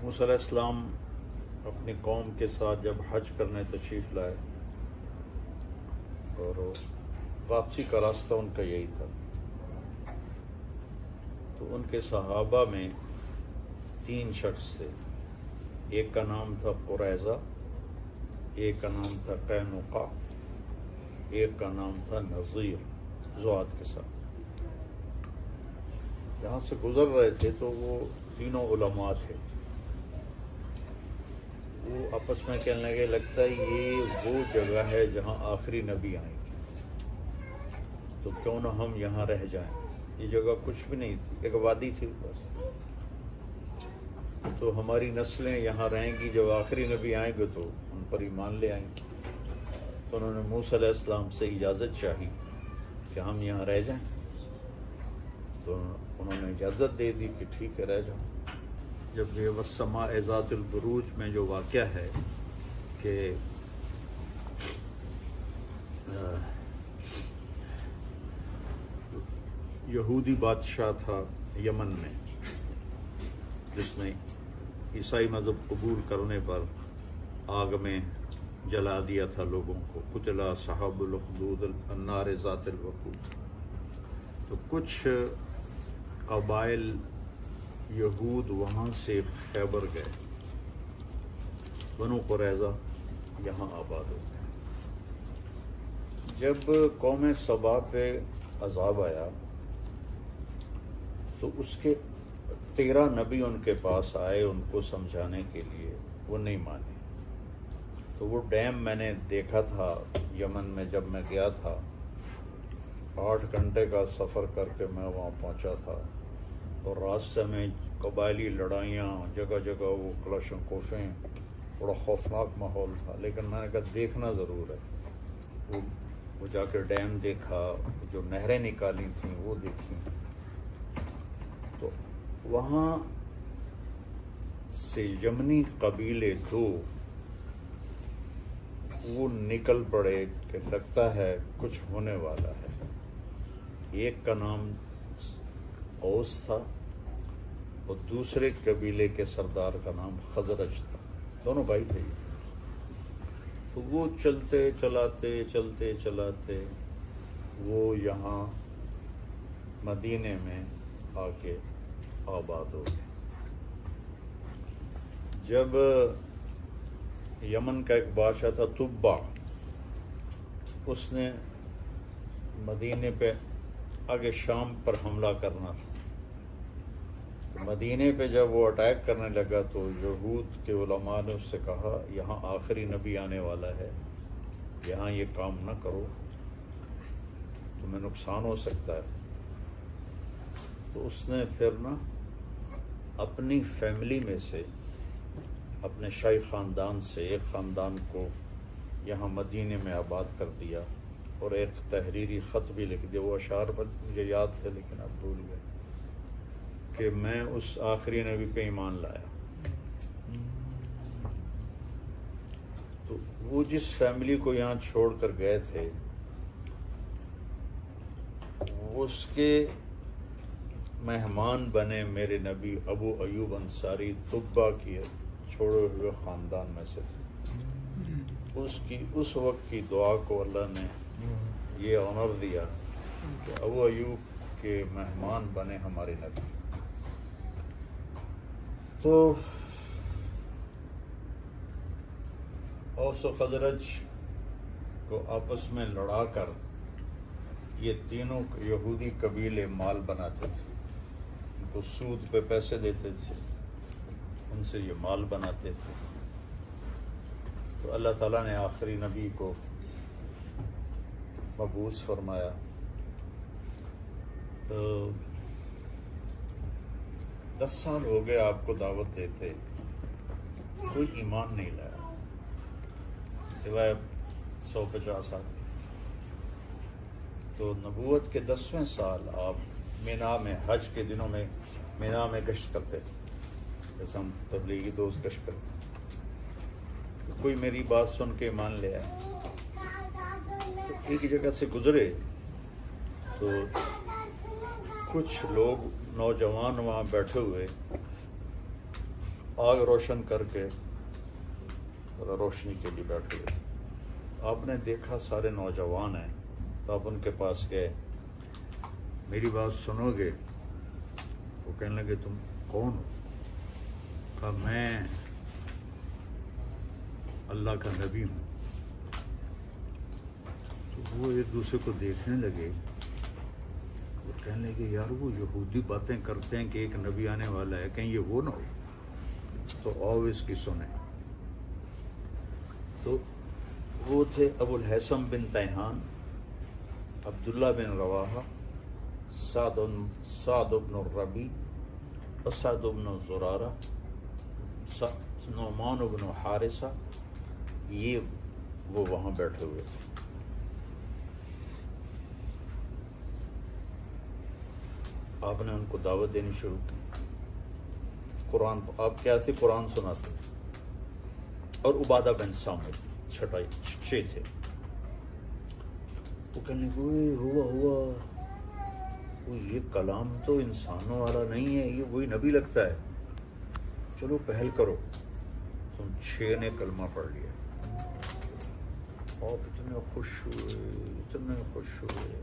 موسیٰ علیہ السلام اپنی قوم کے ساتھ جب حج کرنے تشریف لائے اور واپسی کا راستہ ان کا یہی تھا، تو ان کے صحابہ میں 3 شخص تھے۔ ایک کا نام تھا قریظہ، ایک کا نام تھا قینقاع، ایک کا نام تھا نذیر، ذوات کے ساتھ۔ جہاں سے گزر رہے تھے تو وہ تینوں علماء تھے۔ وہ آپس میں کہنے لگے لگتا ہے یہ وہ جگہ ہے جہاں آخری نبی آئیں گے، تو کیوں نہ ہم یہاں رہ جائیں۔ یہ جگہ کچھ بھی نہیں تھی، ایک وادی تھی بس، تو ہماری نسلیں یہاں رہیں گی، جب آخری نبی آئیں گے تو ان پر ایمان لے آئیں گے۔ تو انہوں نے موسیٰ علیہ السلام سے اجازت چاہی کہ ہم یہاں رہ جائیں، تو انہوں نے اجازت دے دی کہ ٹھیک ہے رہ جاؤ۔ جب یہ والسماء ذات البروج میں جو واقعہ ہے کہ یہودی بادشاہ تھا یمن میں، جس نے عیسائی مذہب قبول کرنے پر آگ میں جلا دیا تھا لوگوں کو، قتل اصحاب الاخدود النار ذات الوقود۔ تو کچھ قبائل یہود وہاں سے خیبر گئے، بنو قریظہ یہاں آباد ہو گئے۔ جب قوم سبا پہ عذاب آیا تو اس کے 13 نبی ان کے پاس آئے ان کو سمجھانے کے لیے، وہ نہیں مانے۔ تو وہ ڈیم میں نے دیکھا تھا یمن میں، جب میں گیا تھا 8 گھنٹے کا سفر کر کے میں وہاں پہنچا تھا، اور راستے میں قبائلی لڑائیاں، جگہ جگہ وہ کلاشن کوفیں، بڑا خوفناک ماحول تھا۔ لیکن میں نے کہا دیکھنا ضرور ہے۔ وہ جا کے ڈیم دیکھا، جو نہریں نکالی تھیں وہ دیکھی، تو وہاں سے یمنی قبیلے 2 وہ نکل پڑے کہ لگتا ہے کچھ ہونے والا ہے۔ ایک کا نام اوس تھا اور دوسرے قبیلے کے سردار کا نام خزرج تھا، دونوں بھائی تھے۔ تو وہ چلتے چلاتے وہ یہاں مدینے میں آ کے آباد ہو گئے۔ جب یمن کا ایک بادشاہ تھا تبع، اس نے مدینے پہ آگے شام پر حملہ کرنا تھا۔ مدینے پہ جب وہ اٹیک کرنے لگا تو یہود کے علماء نے اس سے کہا یہاں آخری نبی آنے والا ہے، یہاں یہ کام نہ کرو، تمہیں نقصان ہو سکتا ہے۔ تو اس نے پھر نا اپنی فیملی میں سے، اپنے شاہی خاندان سے ایک خاندان کو یہاں مدینے میں آباد کر دیا، اور ایک تحریری خط بھی لکھ دیا۔ وہ اشعار پر مجھے یاد تھے لیکن اب بھول گئے، کہ میں اس آخری نبی پہ ایمان لایا۔ تو وہ جس فیملی کو یہاں چھوڑ کر گئے تھے، اس کے مہمان بنے میرے نبی ابو ایوب انصاری، طبع کی چھوڑے ہوئے خاندان میں سے تھے۔ اس وقت کی دعا کو اللہ نے یہ آنر دیا کہ ابو ایوب کے مہمان بنے ہمارے نبی۔ تو اوس و خزرج کو آپس میں لڑا کر یہ تینوں یہودی قبیلے مال بناتے تھے، ان کو سود پہ پیسے دیتے تھے، ان سے یہ مال بناتے تھے۔ تو اللہ تعالیٰ نے آخری نبی کو مبعوث فرمایا۔ تو 10 سال ہو گئے آپ کو دعوت دیتے، کوئی ایمان نہیں لایا سوائے 150 آدمی۔ تو نبوت کے 10ویں سال آپ مینا میں، حج کے دنوں میں مینا میں گشت کرتے تھے، جیسے ہم تبلیغی دوست گشت کرتے ہیں۔ تو کوئی میری بات سن کے ایمان لے آئے۔ تو ایک جگہ سے گزرے تو کچھ لوگ نوجوان وہاں بیٹھے ہوئے آگ روشن کر کے روشنی کے لیے بیٹھے ہوئے. آپ نے دیکھا سارے نوجوان ہیں تو آپ ان کے پاس گئے, میری بات سنو گے؟ وہ کہنے لگے تم کون ہو؟ کہا میں اللہ کا نبی ہوں. تو وہ ایک دوسرے کو دیکھنے لگے, وہ کہنے لگے یار وہ یہودی باتیں کرتے ہیں کہ ایک نبی آنے والا ہے, کہیں یہ وہ نہ ہو. تو آؤ اس کی سنیں. تو وہ تھے ابو الحسن بن تیہان, عبداللہ بن رواحہ, سعد بن الربیع, اسعد بن زرارہ, نعمان بن حارثہ, یہ وہ وہاں بیٹھے ہوئے تھے. آپ نے ان کو دعوت دینی شروع کی. قرآن آپ کیا تھے؟ قرآن سناتے. اور عبادہ بن سامت 6 تھے. وہ کہنے کو ہوا وہ یہ کلام تو انسانوں والا نہیں ہے, یہ وہی نبی لگتا ہے, چلو پہل کرو. تم 6 نے کلمہ پڑھ لیا. آپ اتنے خوش ہوئے.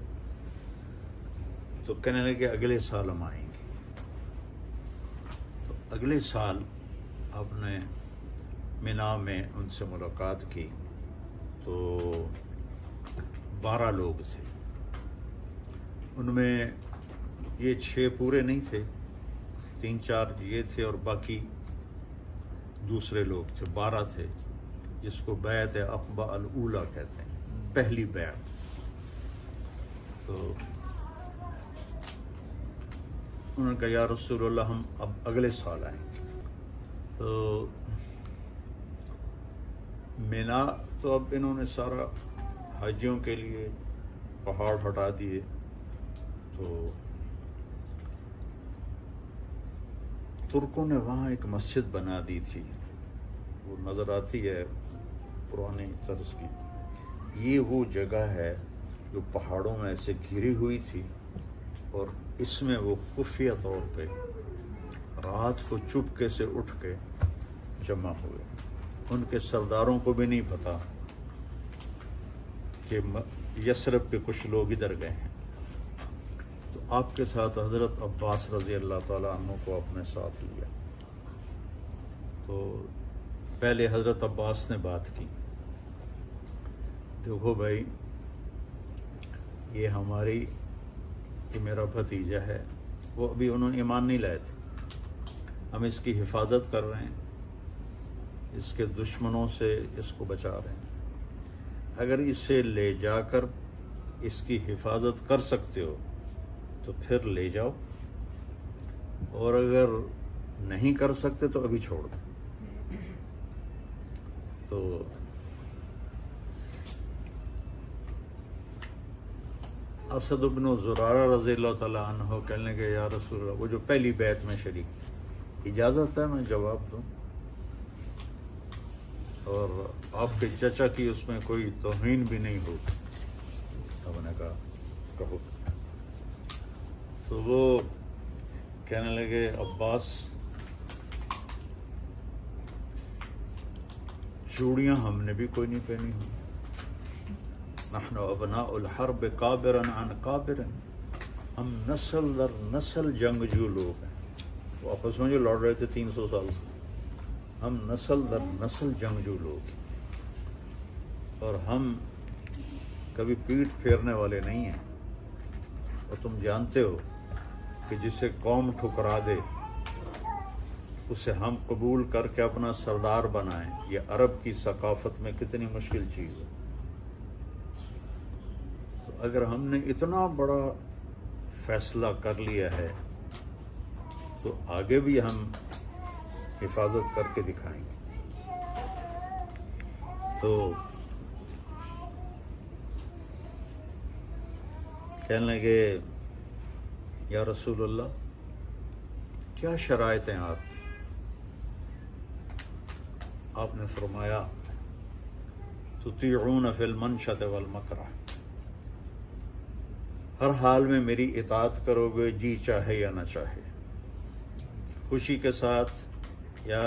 تو کہنے لگے اگلے سال ہم آئیں گے. تو اگلے سال آپ نے مینا میں ان سے ملاقات کی تو 12 لوگ تھے. ان میں یہ 6 پورے نہیں تھے, 3-4 یہ تھے اور باقی دوسرے لوگ تھے. 12 تھے, جس کو بیعت عقبہ الاولیٰ کہتے ہیں, پہلی بیعت. تو انہوں نے کہا یا رسول اللہ ہم اب اگلے سال آئیں گے. تو مینا تو اب انہوں نے سارا حاجیوں کے لیے پہاڑ ہٹا دیے. تو ترکوں نے وہاں ایک مسجد بنا دی تھی, وہ نظر آتی ہے پرانی طرز کی. یہ وہ جگہ ہے جو پہاڑوں میں ایسے گھری ہوئی تھی, اور اس میں وہ خفیہ طور پہ رات کو چپکے سے اٹھ کے جمع ہوئے. ان کے سرداروں کو بھی نہیں پتا کہ یثرب کے کچھ لوگ ادھر گئے ہیں. تو آپ کے ساتھ حضرت عباس رضی اللہ تعالیٰ عنہ کو اپنے ساتھ لیا. تو پہلے حضرت عباس نے بات کی, دیکھو بھائی یہ میرا بھتیجا ہے. وہ ابھی انہوں نے ایمان نہیں لائے تھے. ہم اس کی حفاظت کر رہے ہیں, اس کے دشمنوں سے اس کو بچا رہے ہیں. اگر اسے لے جا کر اس کی حفاظت کر سکتے ہو تو پھر لے جاؤ, اور اگر نہیں کر سکتے تو ابھی چھوڑ دو. تو اسد بن زرارہ رضی اللہ تعالیٰ عنہ کہنے کے یا رسول اللہ, وہ جو پہلی بیعت میں شریک, اجازت ہے میں جواب دوں؟ اور آپ کے چچا کی اس میں کوئی توہین بھی نہیں ہو. ہم نے کہا کہو. تو وہ کہنے لگے عباس چوڑیاں ہم نے بھی کوئی نہیں پہنی ہوئی. نحن ابناء الحرب قابرا عن قابر, ہم نسل در نسل جنگجو لوگ ہیں. وہ آپس میں جو لڑ رہے تھے 300 سال سے, ہم نسل در نسل جنگجو لوگ ہیں, اور ہم کبھی پیٹھ پھیرنے والے نہیں ہیں. اور تم جانتے ہو کہ جسے قوم ٹھکرا دے اسے ہم قبول کر کے اپنا سردار بنائیں, یہ عرب کی ثقافت میں کتنی مشکل چیز ہے. تو اگر ہم نے اتنا بڑا فیصلہ کر لیا ہے تو آگے بھی ہم حفاظت کر کے دکھائیں گے. تو کہنے لگے یا رسول اللہ کیا شرائط ہیں آپ نے فرمایا تطیعون فی المنشط والمکرہ, ہر حال میں میری اطاعت کرو گے, جی چاہے یا نہ چاہے, خوشی کے ساتھ یا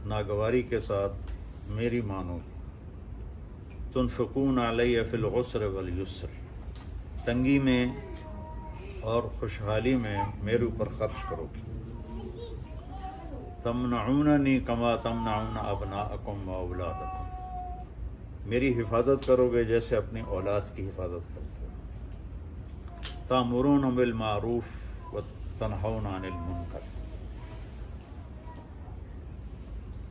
ناگواری کے ساتھ میری مانو گے، تنفقون علیہ فی العسر والیسر، تنگی میں اور خوشحالی میں میرے اوپر خرچ کرو گے، تمنعوننی کما تمنعون ابناءکم و اولادکم، میری حفاظت کرو گے جیسے اپنی اولاد کی حفاظت کرتے ہو، تأمرون بالمعروف و تنہون عن المنکر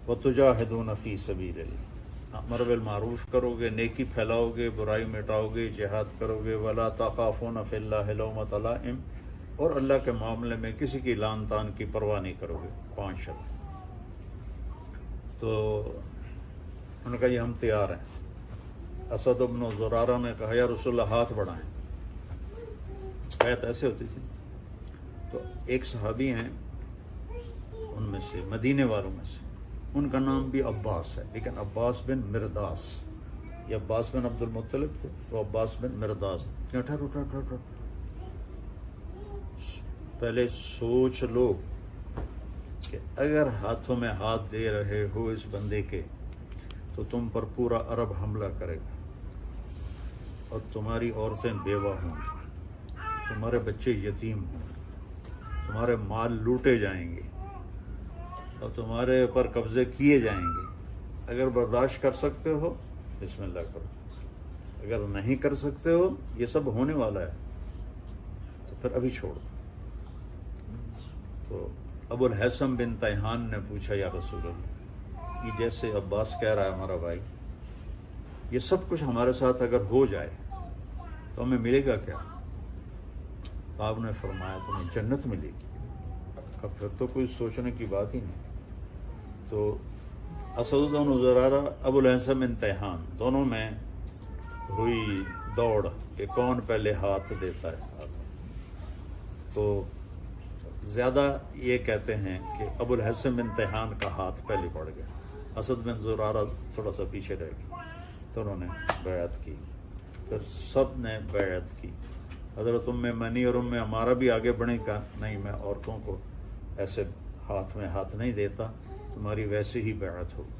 وتجاہدون فی سبیل اللہ، امر بالمعروف کرو گے، نیکی پھیلاؤ گے، برائی مٹاؤ گے، جہاد کرو گے، ولا تخافون فی اللہ لومۃ لائم، اور اللہ کے معاملے میں کسی کی لان تان کی پرواہ نہیں کرو گے۔ 5 شرط۔ تو انہوں نے کہا یہ ہم تیار ہیں۔ اسد بن زرارہ نے کہا یا رسول اللہ ہاتھ بڑھائیں، بیعت ایسے ہوتی تھی۔ تو ایک صحابی ہیں ان میں سے، مدینے والوں میں سے، ان کا نام بھی عباس ہے، لیکن عباس بن مرداس، یہ عباس بن عبد المطلب تھے، وہ عباس بن مرداس۔ ٹھہر، پہلے سوچ لو کہ اگر ہاتھوں میں ہاتھ دے رہے ہو اس بندے کے تو تم پر پورا عرب حملہ کرے گا، اور تمہاری عورتیں بیوہ ہوں گی، تمہارے بچے یتیم ہوں گے، تمہارے مال لوٹے جائیں گے اور تمہارے اوپر قبضے کیے جائیں گے۔ اگر برداشت کر سکتے ہو بسم اللہ کرو، اگر نہیں کر سکتے ہو یہ سب ہونے والا ہے تو پھر ابھی چھوڑ دو۔ تو ابو الحسن بن تیہان نے پوچھا یا رسول اللہ، یہ جیسے عباس کہہ رہا ہے ہمارا بھائی، یہ سب کچھ ہمارے ساتھ اگر ہو جائے تو ہمیں ملے گا کیا؟ تو آپ نے فرمایا تمہیں جنت ملے گی۔ پھر تو کوئی سوچنے کی بات ہی نہیں۔ تو اسد بن زرارہ، ابو الحسن بن تیہان، دونوں میں ہوئی دوڑ کہ کون پہلے ہاتھ دیتا ہے۔ تو زیادہ یہ کہتے ہیں کہ ابو الحسن بن تیہان کا ہاتھ پہلے پڑ گیا، اسد بن زرارہ تھوڑا سا پیچھے رہ گیا، تو انہوں نے بیعت کی، پھر سب نے بیعت کی۔ حضرت منی اور ہمارا بھی آگے بڑھے کا نہیں، میں عورتوں کو ایسے ہاتھ میں ہاتھ نہیں دیتا، تمہاری ویسے ہی بیعت ہوگی۔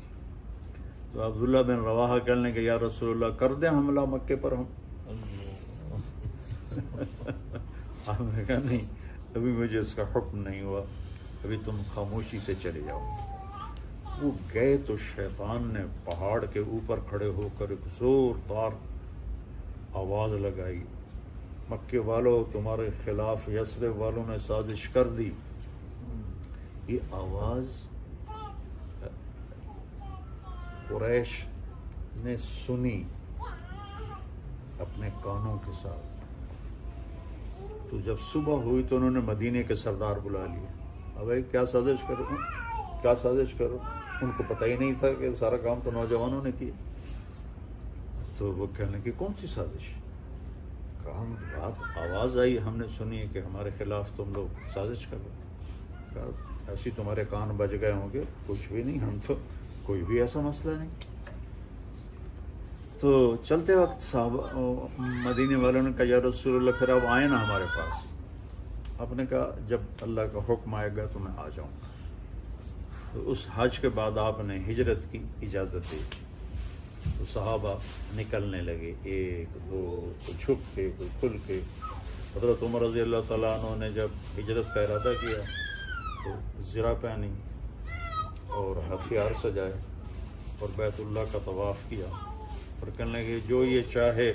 تو عبداللہ بن رواحہ کہنے کہ یا رسول اللہ کر دیں حملہ مکے پر ہم؟ آپ نے کہا نہیں، ابھی مجھے اس کا حکم نہیں ہوا، ابھی تم خاموشی سے چلے جاؤ۔ وہ گئے تو شیطان نے پہاڑ کے اوپر کھڑے ہو کر ایک زوردار آواز لگائی، مکے والوں تمہارے خلاف یثرب والوں نے سازش کر دی۔ یہ آواز قریش نے سنی اپنے کانوں کے ساتھ۔ تو جب صبح ہوئی تو انہوں نے مدینے کے سردار بلا لیے، اب کیا سازش کرو، کیا سازش کرو؟ ان کو پتہ ہی نہیں تھا کہ سارا کام تو نوجوانوں نے کیا۔ تو وہ کہنے کی کون سی سازش؟ کہا بات آواز آئی، ہم نے سنی کہ ہمارے خلاف تم لوگ سازش کر رہے۔ کہا ایسی تمہارے کان بج گئے ہوں گے، کچھ بھی نہیں، ہم تو کوئی بھی ایسا مسئلہ نہیں۔ تو چلتے وقت صحابہ مدینے والوں نے کہا یا رسول اللہ پھر اب آئیں نا ہمارے پاس۔ آپ نے کہا جب اللہ کا حکم آئے گا تو میں آ جاؤں گا۔ تو اس حج کے بعد آپ نے ہجرت کی اجازت دی، تو صحابہ نکلنے لگے، 1 2، کوئی چھپ کے کوئی کھل کے۔ حضرت عمر رضی اللہ تعالیٰ عنہ نے جب ہجرت کا ارادہ کیا تو زرہ پہنی اور ہتھیار سجائے اور بیت اللہ کا طواف کیا، اور کہنے لگے جو یہ چاہے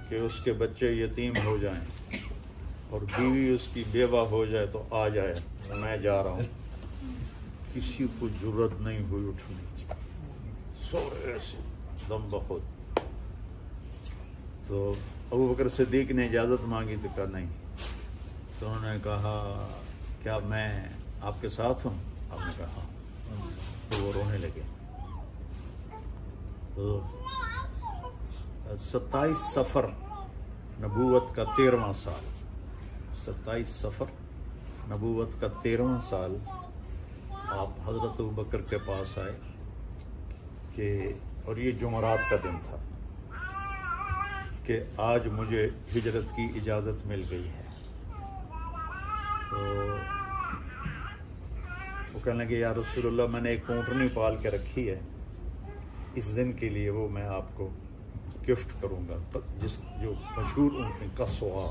کہ اس کے بچے یتیم ہو جائیں اور بیوی اس کی بیوہ ہو جائے تو آ جائے، میں جا رہا ہوں۔ کسی کو جرت نہیں ہوئی اٹھنے کی، سورے سے دم بخود۔ تو ابو بکر صدیق نے اجازت مانگی تو کہا نہیں۔ تو انہوں نے کہا کیا میں آپ کے ساتھ ہوں؟ آپ نے کہا ہاں۔ تو وہ رونے لگے۔ تو 27 صفر نبوت کا 13واں سال، 27 صفر نبوت کا 13واں سال آپ حضرت ابوبکر کے پاس آئے کہ، اور یہ جمعرات کا دن تھا، کہ آج مجھے ہجرت کی اجازت مل گئی ہے۔ تو وہ کہنے لگے یا رسول اللہ میں نے ایک اونٹنی پال کے رکھی ہے، اس دن کے لیے وہ میں آپ کو گفٹ کروں گا، جو مشہور اونٹنی قصوا۔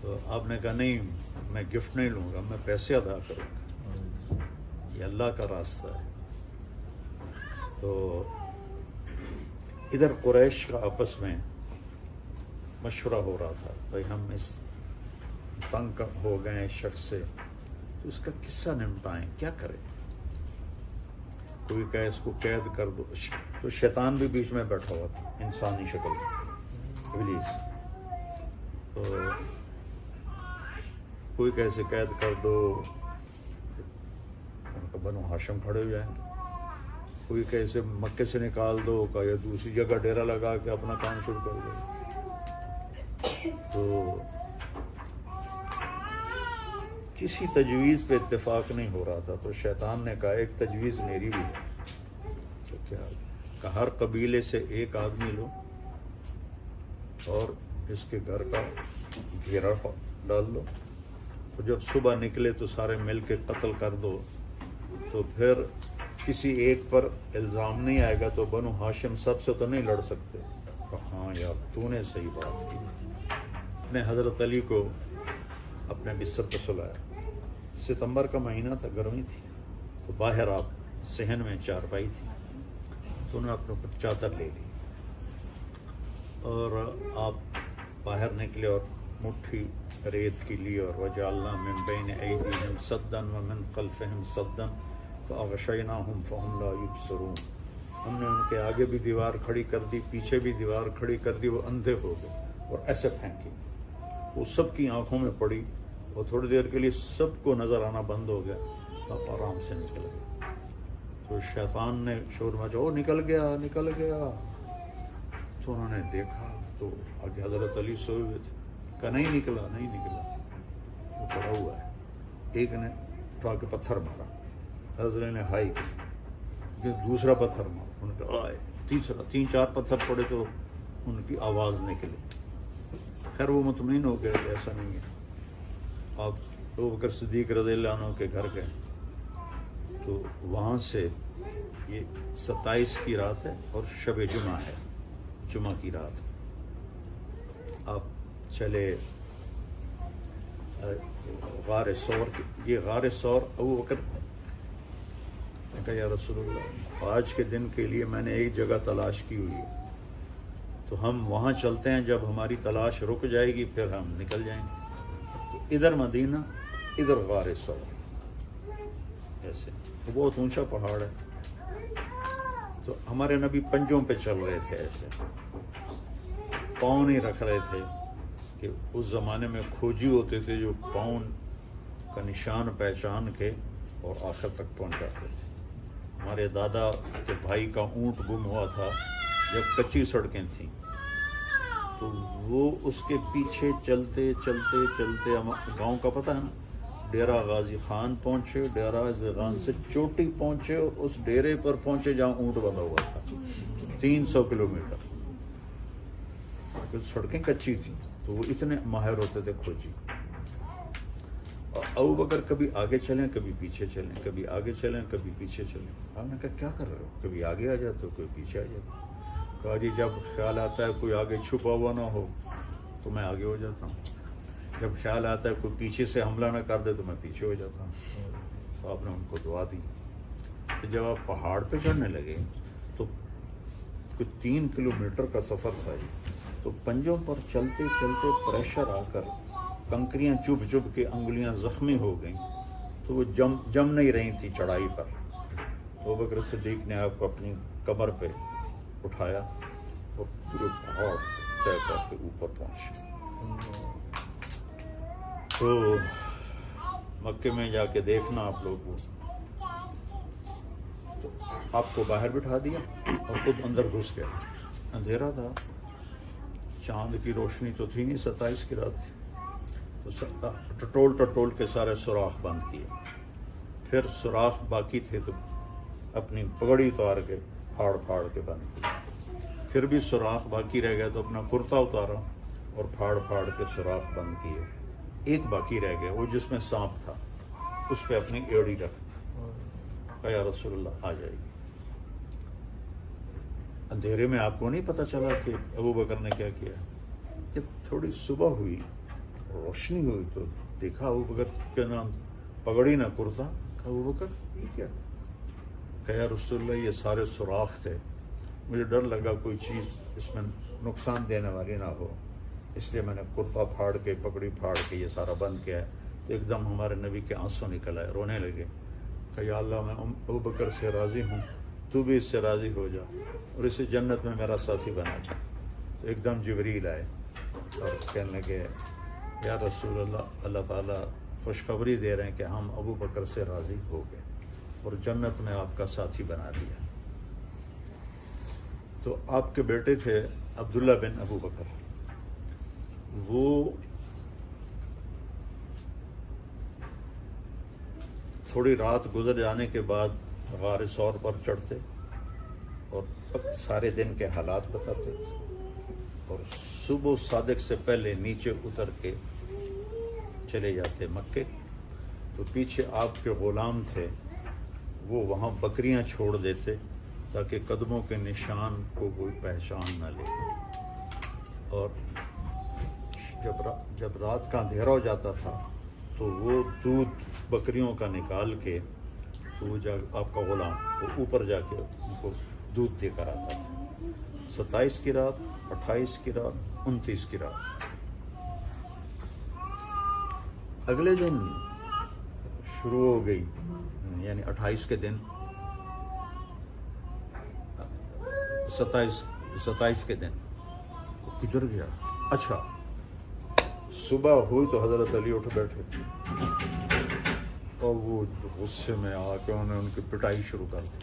تو آپ نے کہا نہیں میں گفٹ نہیں لوں گا، میں پیسے ادا کروں گا، یہ اللہ کا راستہ ہے۔ تو ادھر قریش کا آپس میں مشورہ ہو رہا تھا، بھائی ہم اس تنگ ہو گئے اس شخص سے، تو اس کا قصہ نمٹائیں، کیا کریں؟ کوئی کہے اس کو قید کر دو، تو شیطان بھی بیچ میں بیٹھا ہوا تھا انسانی شکل میں، ابلیس۔ تو کوئی کہے اسے قید کر دو، بنو ہاشم کھڑے ہو جائیں گے، کوئی کہے اسے مکے سے نکال دو، کا یا دوسری جگہ ڈیرا لگا کے اپنا کام شروع کر دو۔ تو کسی تجویز پہ اتفاق نہیں ہو رہا تھا، تو شیطان نے کہا ایک تجویز میری بھی ہے، تو کیا کہ ہر قبیلے سے ایک آدمی لو اور اس کے گھر کا گھیرا ڈال دو، تو جب صبح نکلے تو سارے مل کے قتل کر دو، تو پھر کسی ایک پر الزام نہیں آئے گا، تو بنو ہاشم سب سے تو نہیں لڑ سکتے۔ ہاں یار تو نے صحیح بات کی۔ نے حضرت علی کو اپنے بستر پہ سلایا، ستمبر کا مہینہ تھا، گرمی تھی، تو باہر آپ صحن میں چارپائی تھی، تو انہوں نے اپنے اوپر چادر لے لی اور آپ باہر نکلے اور مٹھی ریت کی لی، اور وجعلنا من بین ایدیہم سدا ومن خلفہم سدا فاغشیناہم فہم لا یبصرون۔ ہم نے ان کے آگے بھی دیوار کھڑی کر دی، پیچھے بھی دیوار کھڑی کر دی، وہ اندھے ہو گئے اور ایسے پھینکی، وہ سب کی آنکھوں میں پڑی، اور تھوڑی دیر کے لیے سب کو نظر آنا بند ہو گیا، آپ آرام سے نکل گئے۔ تو شیطان نے شور مچا، وہ نکل گیا نکل گیا، تو انہوں نے دیکھا تو آگے حضرت علی سوئے ہوئے تھے، کہا نہیں نکلا نہیں نکلا، وہ پڑا ہوا ہے۔ ایک نے اٹھا کے پتھر مارا، حضرت نے ہائی کی، دوسرا پتھر مارا، ان کے آئے تیسرا، 3-4 پتھر پڑے تو ان کی آواز نکلی۔ خیر وہ مطمئن ہو گئے، ایسا نہیں ہے۔ آپ ابو بکر صدیق رضی اللہ عنہ کے گھر گئے، تو وہاں سے یہ 27 کی رات ہے اور شب جمعہ ہے، جمعہ کی رات آپ چلے غار ثور، یہ غار ثور ابو بکر نے کہا یا رسول اللہ آج کے دن کے لیے میں نے ایک جگہ تلاش کی ہوئی ہے، تو ہم وہاں چلتے ہیں، جب ہماری تلاش رک جائے گی پھر ہم نکل جائیں گے۔ تو ادھر مدینہ ادھر غار ثور، ایسے وہ بہت اونچا پہاڑ ہے، تو ہمارے نبی پنجوں پہ چل رہے تھے، ایسے پاؤں نہیں رکھ رہے تھے، کہ اس زمانے میں کھوجی ہوتے تھے جو پاؤں کا نشان پہچان کے اور آخر تک پہنچاتے تھے۔ ہمارے دادا کے بھائی کا اونٹ گم ہوا تھا جب کچی سڑکیں تھیں، تو وہ اس کے پیچھے چلتے چلتے چلتے، گاؤں کا پتہ ہے نا، ڈیرہ غازی خان پہنچے، ڈیرہ غازی خان سے چوٹی پہنچے، اس ڈیرے پر پہنچے جہاں اونٹ بندھا ہوا تھا، 300 کلومیٹر، سڑکیں کچی تھیں، تو وہ اتنے ماہر ہوتے تھے کھوجی۔ اور ابو بکر کبھی آگے چلیں کبھی پیچھے چلیں، کبھی آگے چلیں کبھی پیچھے چلیں۔ ہم نے کہا کیا کر رہے ہو؟ کبھی آگے آ جاتے ہو کوئی پیچھے آ جاتا ہو۔ کہا جی جب خیال آتا ہے کوئی آگے چھپا ہوا نہ ہو تو میں آگے ہو جاتا ہوں، جب خیال آتا ہے کوئی پیچھے سے حملہ نہ کر دے تو میں پیچھے ہو جاتا ہوں۔ تو آپ نے ان کو دعا دی۔ جب آپ پہاڑ پہ چڑھنے لگے تو کوئی 3 کلومیٹر کا سفر تھا، تو پنجوں پر چلتے چلتے پریشر آ کر کنکریاں چبھ چبھ کے انگلیاں زخمی ہو گئیں، تو وہ جم نہیں رہی تھی چڑھائی پر۔ ابو بکر صدیق نے آپ کو اپنی کمر پہ اٹھایا اور پورے پہاڑ طے کر کے اوپر پہنچے۔ تو مکے میں جا کے دیکھنا آپ لوگ کو، تو آپ کو باہر بٹھا دیا اور خود اندر گھس گیا، اندھیرا تھا، چاند کی روشنی تو تھی نہیں، 27 کی رات تھی، تو ٹٹول کے سارے سوراخ بند کیے، پھر سوراخ باقی تھے تو اپنی پگڑی اتار کے پھاڑ کے بند کیے، پھر بھی سوراخ باقی رہ گیا تو اپنا کرتا اتارا اور پھاڑ کے سوراخ بند کیے۔ ایک باقی رہ گیا، وہ جس میں سانپ تھا، اس پہ اپنی ایڑی رکھ. کہا یا رسول اللہ آ جائے گی. اندھیرے میں آپ کو نہیں پتہ چلا کہ ابو بکر نے کیا کیا. جب تھوڑی صبح ہوئی روشنی ہوئی تو دیکھا ابو بکر کے نام پگڑی نہ کرتا. کہا ابو بکر یہ کیا؟ کہا یا رسول اللہ یہ سارے سوراخ تھے, مجھے ڈر لگا کوئی چیز اس میں نقصان دینے والی نہ ہو, اس لیے میں نے کرتا پھاڑ کے پگڑی پھاڑ کے یہ سارا بند کیا ہے. تو ایک دم ہمارے نبی کے آنسو نکل آئے, رونے لگے. کہ یا اللہ میں ابو بکر سے راضی ہوں, تو بھی اس سے راضی ہو جا اور اسے جنت میں میرا ساتھی بنا جا. تو ایک دم جبریل آئے اور کہنے لگے یا رسول اللہ, اللہ تعالیٰ خوشخبری دے رہے ہیں کہ ہم ابو بکر سے راضی ہو گئے اور جنت میں آپ کا ساتھی بنا دیا. تو آپ کے بیٹے تھے عبداللہ بن ابو بکر, وہ تھوڑی رات گزر جانے کے بعد غار ثور پر چڑھتے اور سارے دن کے حالات بتاتے اور صبح صادق سے پہلے نیچے اتر کے چلے جاتے مکے. تو پیچھے آپ کے غلام تھے, وہ وہاں بکریاں چھوڑ دیتے تاکہ قدموں کے نشان کو کوئی پہچان نہ لے. اور جب رات کا اندھیرا ہو جاتا تھا تو وہ دودھ بکریوں کا نکال کے تو وہ آپ کا غلام وہ اوپر جا کے ان کو دودھ دے کر آتا تھا. 27 کی رات, 28 کی رات, 29 کی رات. اگلے دن شروع ہو گئی, یعنی 28 کے دن, 27 کے دن کدھر گیا. اچھا صبح ہوئی تو حضرت علی اٹھ بیٹھے اور وہ غصے میں آ کے انہوں نے ان کی پٹائی شروع کر دی.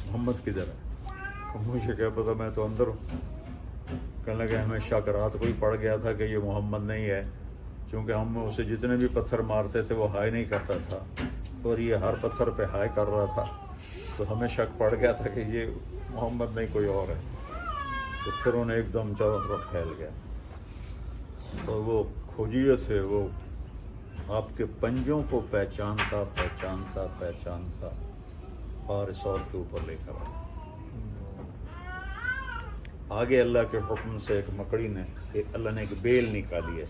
محمد کدھر ہے؟ مجھے کیا پتا, میں تو اندر ہوں. کہنے لگے ہمیں شک رات کو ہی پڑ گیا تھا کہ یہ محمد نہیں ہے, کیونکہ ہم اسے جتنے بھی پتھر مارتے تھے وہ ہائے نہیں کرتا تھا اور یہ ہر پتھر پہ ہائے کر رہا تھا, تو ہمیں شک پڑ گیا تھا کہ یہ محمد نہیں کوئی اور ہے. تو پھر انہیں ایک دم چاروں طرف پھیل گیا اور وہ کھوجیے تھے, وہ آپ کے پنجوں کو پہچانتا پہچانتا پہچانتا غار ثور کے اوپر لے کر آیا. آگے اللہ کے حکم سے ایک مکڑی نے, اللہ نے ایک بیل نکالی ہے